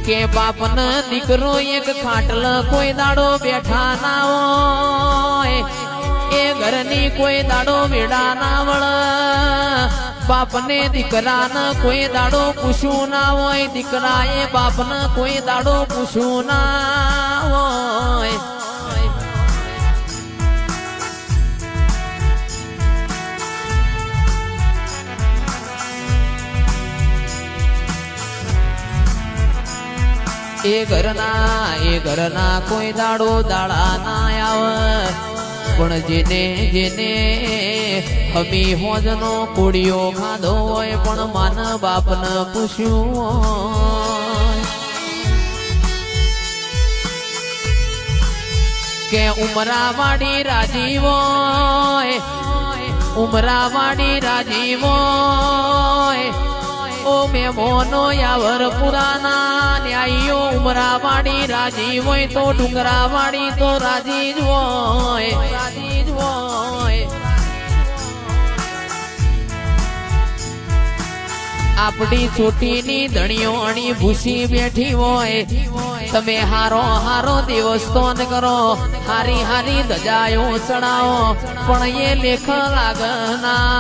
કે બાપને દીકરો એક ખાટલ કોઈ દાડો બેઠા ના હોય, એ ઘરની કોઈ દાડો વેડા ના વળ, બાપને દીકરાને કોઈ દાડો પૂછ્યું ના હોય, દીકરાએ બાપને કોઈ દાડો પૂછ્યું ના હોય. એ ઘરના કોઈ દાડો દાડા ના આવે, પણ જેને જેને હમી હોજનો કોડિયો ખાધો હોય પણ માન બાપને પૂછ્યું હોય કે ઉમરાવાડી રાજી હોય, ઉમરાવાડી રાજી હોય, ઓ મેમોનો યાવર પુરાના ન્યાયીઓ ઉમરાવાડી રાજી હોય તો ડુંગરાવાડી તો રાજી જ હોય, રાજી જ હોય. આપણી ચોટીની ધણીઓની ભૂસી બેઠી હોય, તમે હારો હારો દિવસ તો ન કરો, હારી હારી ધજાયો ચડાવો, પણ એ લેખ લાગના